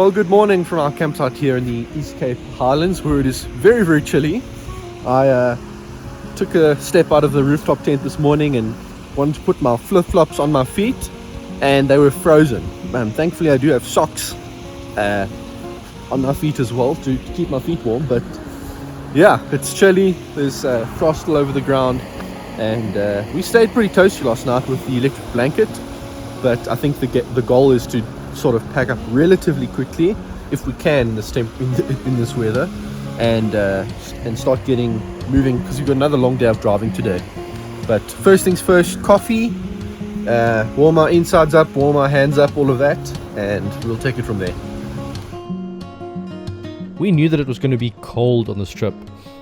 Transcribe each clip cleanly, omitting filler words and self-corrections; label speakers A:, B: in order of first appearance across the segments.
A: Well, good morning from our campsite here in the East Cape Highlands, where it is very, very chilly. I took a step out of the rooftop tent this morning and wanted to put my flip-flops on my feet, and they were frozen. Thankfully, I do have socks on my feet as well to keep my feet warm, but yeah, it's chilly. There's frost all over the ground, and we stayed pretty toasty last night with the electric blanket, but I think the goal is to sort of pack up relatively quickly if we can in this weather, and start getting moving, because we've got another long day of driving today. But first things first, coffee, warm our insides up, warm our hands up, all of that, and we'll take it from there.
B: We knew that it was going to be cold on this trip,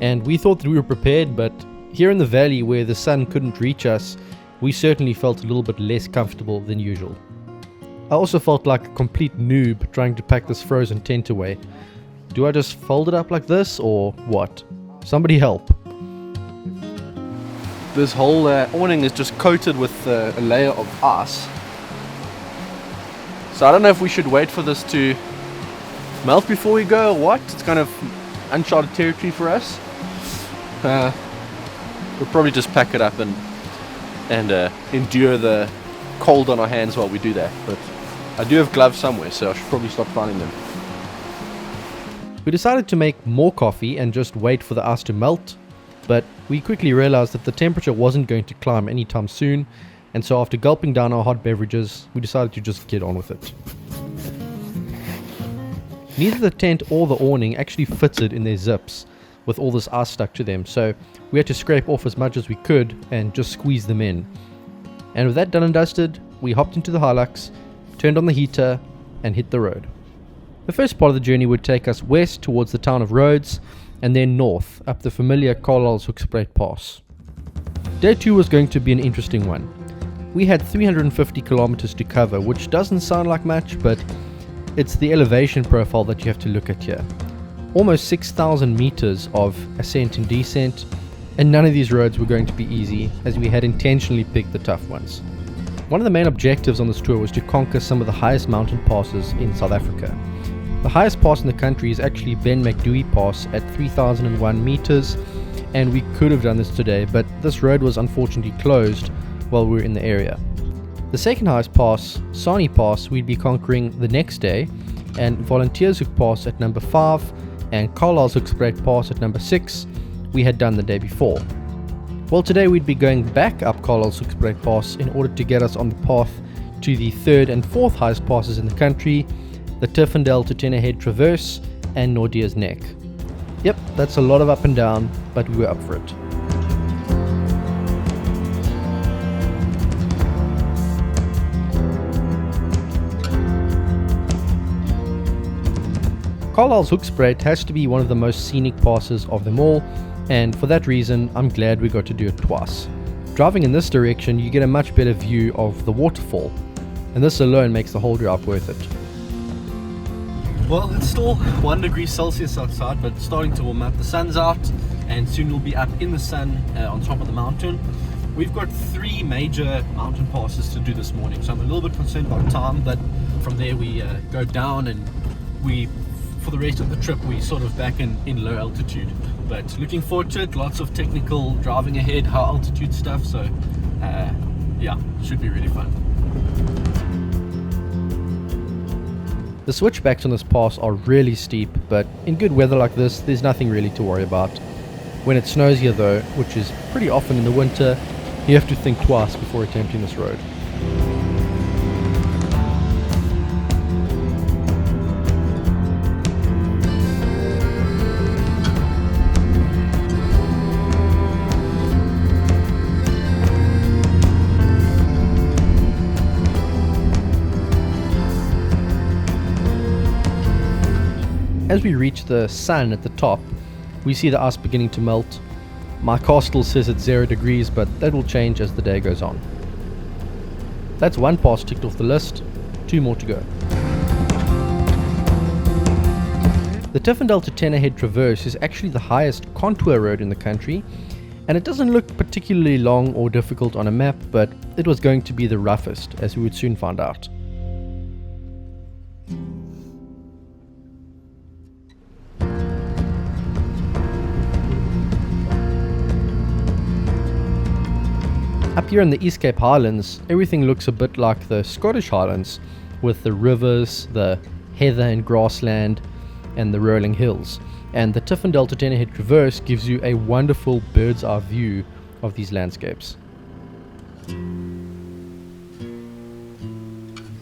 B: and we thought that we were prepared, but here in the valley where the sun couldn't reach us, we certainly felt a little bit less comfortable than usual. I also felt like a complete noob trying to pack this frozen tent away. Do I just fold it up like this, or what? Somebody help.
A: This whole awning is just coated with a layer of ice. So I don't know if we should wait for this to melt before we go or what. It's kind of uncharted territory for us. We'll probably just pack it up and endure the cold on our hands while we do that. But I do have gloves somewhere, so I should probably stop finding them.
B: We decided to make more coffee and just wait for the ice to melt, but we quickly realized that the temperature wasn't going to climb anytime soon, and so after gulping down our hot beverages, we decided to just get on with it. Neither the tent or the awning actually fitted in their zips with all this ice stuck to them, so we had to scrape off as much as we could and just squeeze them in. And with that done and dusted, we hopped into the Hilux, turned on the heater, and hit the road. The first part of the journey would take us west towards the town of Rhodes, and then north up the familiar Kwa-Zulu Pass. Day 2 was going to be an interesting one. We had 350 kilometers to cover, which doesn't sound like much, but it's the elevation profile that you have to look at here. Almost 6,000 meters of ascent and descent, and none of these roads were going to be easy, as we had intentionally picked the tough ones. One of the main objectives on this tour was to conquer some of the highest mountain passes in South Africa. The highest pass in the country is actually Ben Macdui Pass at 3,001 meters, and we could have done this today, but this road was unfortunately closed while we were in the area. The second highest pass, Sani Pass, we'd be conquering the next day, and Volunteershoek Pass at number 5 and Karlshoekspruit Pass at number 6 we had done the day before. Well, today we'd be going back up Karlshoekspruit Pass in order to get us on the path to the third and fourth highest passes in the country, the Tiffendell to Tenahead Traverse and Naude's Neck. Yep, that's a lot of up and down, but we were up for it. Karlshoekspruit has to be one of the most scenic passes of them all, and for that reason I'm glad we got to do it twice. Driving in this direction you get a much better view of the waterfall, and this alone makes the whole drive worth it. Well, it's still 1 degree Celsius outside, but it's starting to warm up. The sun's out and soon we'll be up in the sun on top of the mountain. We've got 3 major mountain passes to do this morning, so I'm a little bit concerned about time, but from there we go down, and for the rest of the trip we sort of back in low altitude. But looking forward to it. Lots of technical driving ahead, high altitude stuff, so yeah, should be really fun. The switchbacks on this pass are really steep, but in good weather like this there's nothing really to worry about. When it snows here though, which is pretty often in the winter, you have to think twice before attempting this road. As we reach the sun at the top, we see the ice beginning to melt. My car still says it's 0 degrees, but that will change as the day goes on. That's 1 pass ticked off the list, 2 more to go. The Tiffendell to Tenahead Traverse is actually the highest contour road in the country, and it doesn't look particularly long or difficult on a map, but it was going to be the roughest, as we would soon find out. Here in the East Cape Highlands, everything looks a bit like the Scottish Highlands, with the rivers, the heather and grassland, and the rolling hills. And the Tiffendell to Tenahead Traverse gives you a wonderful bird's eye view of these landscapes.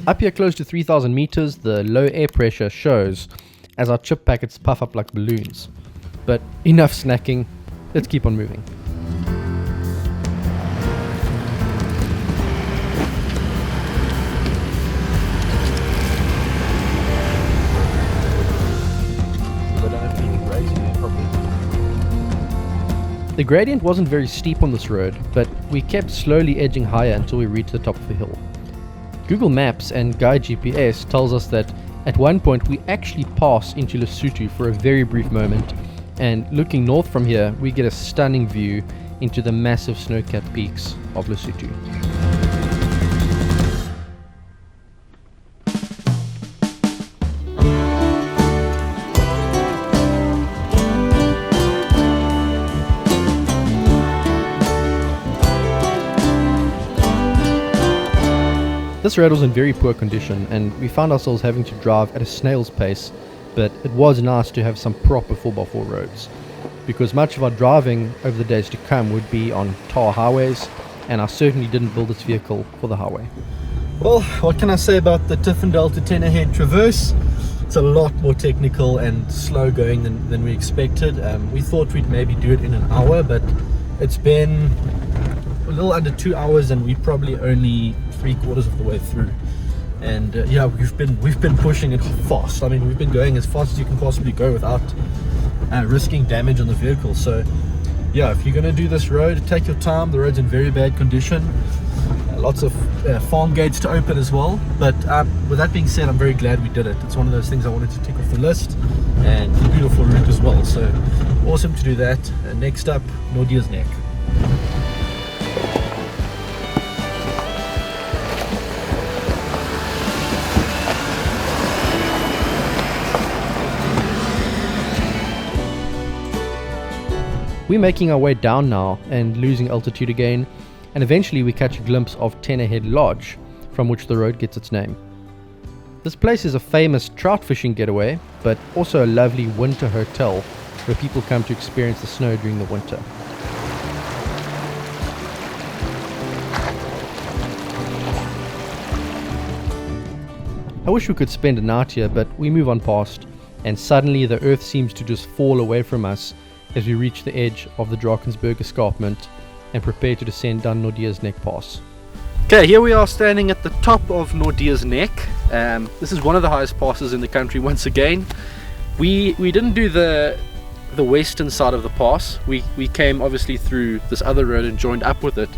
B: Up here close to 3,000 meters, the low air pressure shows as our chip packets puff up like balloons. But enough snacking, let's keep on moving. The gradient wasn't very steep on this road, but we kept slowly edging higher until we reached the top of the hill. Google Maps and Guide GPS tells us that at one point we actually pass into Lesotho for a very brief moment, and looking north from here we get a stunning view into the massive snow-capped peaks of Lesotho. This road was in very poor condition and we found ourselves having to drive at a snail's pace, but it was nice to have some proper 4x4 roads, because much of our driving over the days to come would be on tar highways, and I certainly didn't build this vehicle for the highway.
A: Well, what can I say about the Tiffendell to Tenahead Traverse? It's a lot more technical and slow going than we expected. We thought we'd maybe do it in an hour, but it's been a little under 2 hours and we're probably only 3/4 of the way through. And yeah, we've been pushing it fast. I mean, we've been going as fast as you can possibly go without risking damage on the vehicle. So yeah, if you're going to do this road, take your time. The road's in very bad condition. Lots of farm gates to open as well. But with that being said, I'm very glad we did it. It's one of those things I wanted to tick off the list, and it's a beautiful route as well. So awesome to do that. Next up, Naude's Neck.
B: We're making our way down now and losing altitude again, and eventually we catch a glimpse of Tenahead Lodge, from which the road gets its name. This place is a famous trout fishing getaway, but also a lovely winter hotel where people come to experience the snow during the winter. I wish we could spend a night here, but we move on past, and suddenly the earth seems to just fall away from us as we reach the edge of the Drakensberg escarpment and prepare to descend down Naude's Neck Pass.
A: Okay, here we are standing at the top of Naude's Neck. This is one of the highest passes in the country once again. We didn't do the western side of the pass. We came obviously through this other road and joined up with it,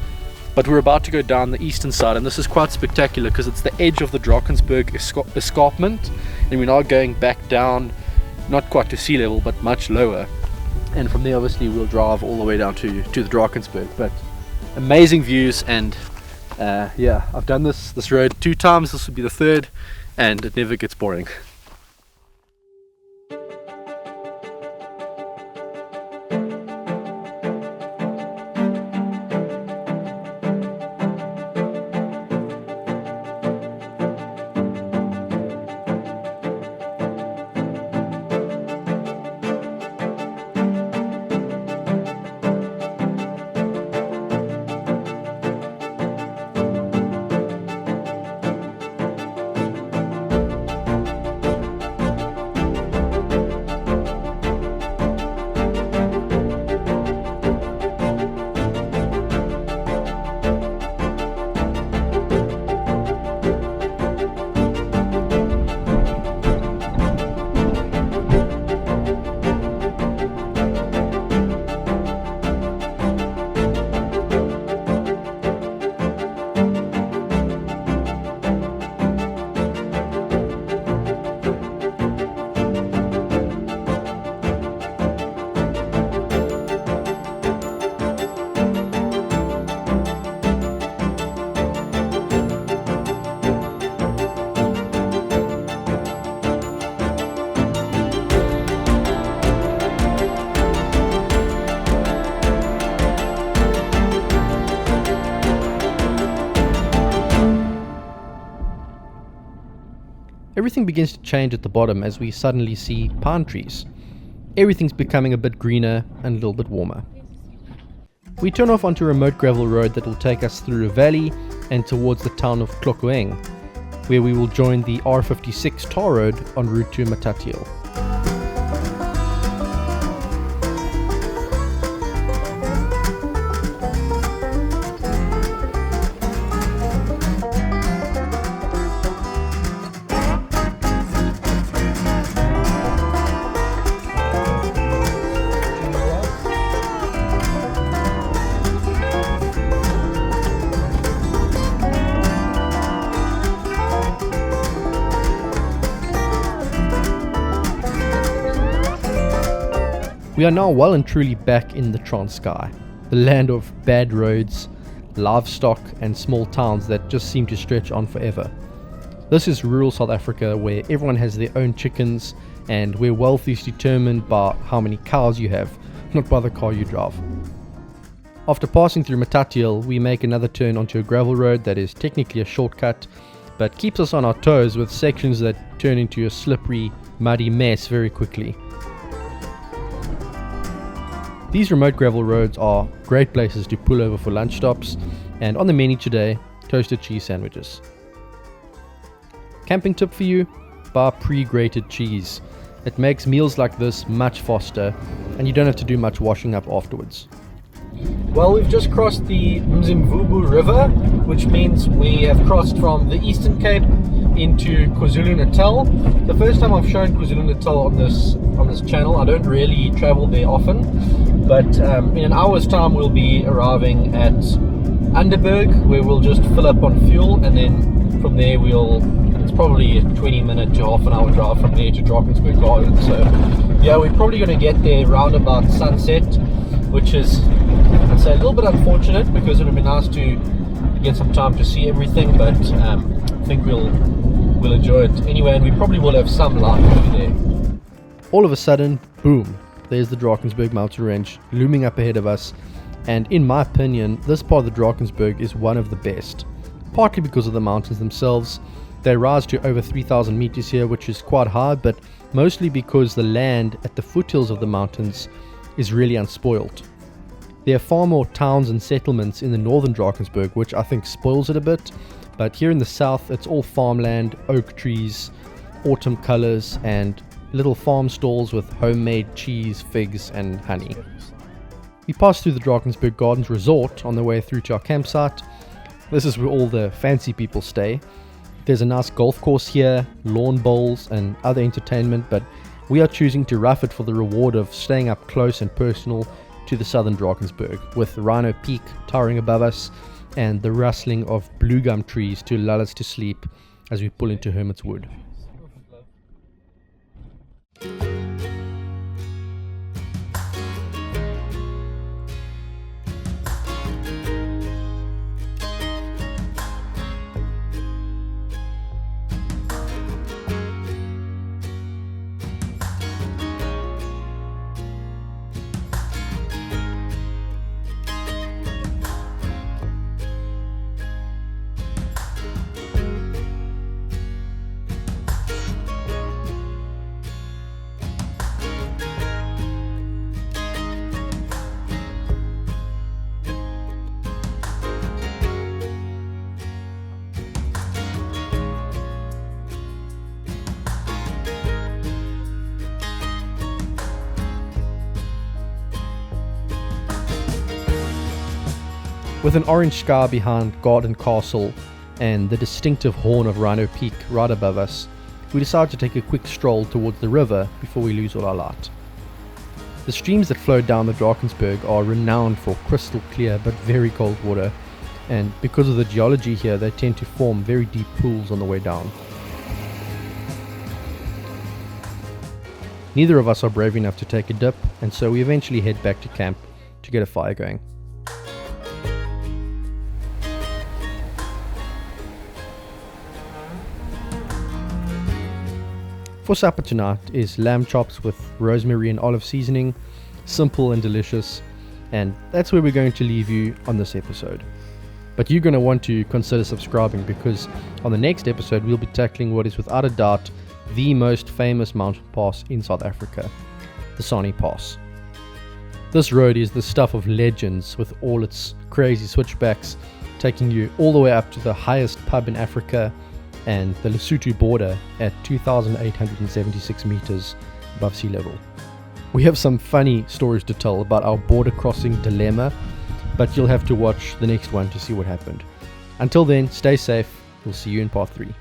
A: but we're about to go down the eastern side, and this is quite spectacular because it's the edge of the Drakensberg escarpment, and we're now going back down, not quite to sea level but much lower. And from there obviously we'll drive all the way down to the Drakensberg. But amazing views, and yeah, I've done this road 2 times. This will be the 3rd, and it never gets boring.
B: everything begins to change at the bottom as we suddenly see pine trees. Everything's becoming a bit greener and a little bit warmer. We turn off onto a remote gravel road that will take us through a valley and towards the town of Tlokoeng, where we will join the R56 tar road en route to Matatiele. We are now well and truly back in the Transkei, the land of bad roads, livestock and small towns that just seem to stretch on forever. This is rural South Africa where everyone has their own chickens and where wealth is determined by how many cows you have, not by the car you drive. After passing through Matatiele, we make another turn onto a gravel road that is technically a shortcut, but keeps us on our toes with sections that turn into a slippery, muddy mess very quickly. These remote gravel roads are great places to pull over for lunch stops, and on the menu today, toasted cheese sandwiches. Camping tip for you, buy pre-grated cheese. It makes meals like this much faster, and you don't have to do much washing up afterwards. Well, we've just crossed the Mzimvubu River, which means we have crossed from the Eastern Cape into Kwa-Zulu Natal. The first time I've shown Kwa-Zulu Natal on this channel. I don't really travel there often, but in an hour's time we'll be arriving at Underberg, where we'll just fill up on fuel, and then from there it's probably a 20-minute to half an hour drive from there to Drakensberg Garden. So yeah, we're probably going to get there round about sunset, which is, I'd say, a little bit unfortunate because it would be nice to get some time to see everything, but I think we'll enjoy it anyway, and we probably will have some light over there. All of a sudden, boom, there's the Drakensberg mountain range looming up ahead of us, and in my opinion, this part of the Drakensberg is one of the best, partly because of the mountains themselves. They rise to over 3,000 meters here, which is quite high, but mostly because the land at the foothills of the mountains is really unspoilt. There are far more towns and settlements in the northern Drakensberg, which I think spoils it a bit, but here in the south it's all farmland, oak trees, autumn colors, and little farm stalls with homemade cheese, figs and honey. We passed through the Drakensberg Gardens Resort on the way through to our campsite. This is where all the fancy people stay. There's a nice golf course here, lawn bowls and other entertainment, but we are choosing to rough it for the reward of staying up close and personal to the southern Drakensberg, with Rhino Peak towering above us and the rustling of blue gum trees to lull us to sleep as we pull into Hermit's Wood. With an orange sky behind Garden Castle and the distinctive horn of Rhino Peak right above us, we decided to take a quick stroll towards the river before we lose all our light. The streams that flow down the Drakensberg are renowned for crystal clear but very cold water, and because of the geology here they tend to form very deep pools on the way down. Neither of us are brave enough to take a dip, and so we eventually head back to camp to get a fire going. For supper tonight is lamb chops with rosemary and olive seasoning, simple and delicious, and that's where we're going to leave you on this episode. But you're going to want to consider subscribing, because on the next episode we'll be tackling what is without a doubt the most famous mountain pass in South Africa, the Sani Pass. This road is the stuff of legends, with all its crazy switchbacks taking you all the way up to the highest pub in Africa and the Lesotho border at 2,876 meters above sea level. We have some funny stories to tell about our border crossing dilemma, but you'll have to watch the next one to see what happened. Until then, stay safe. We'll see you in part 3.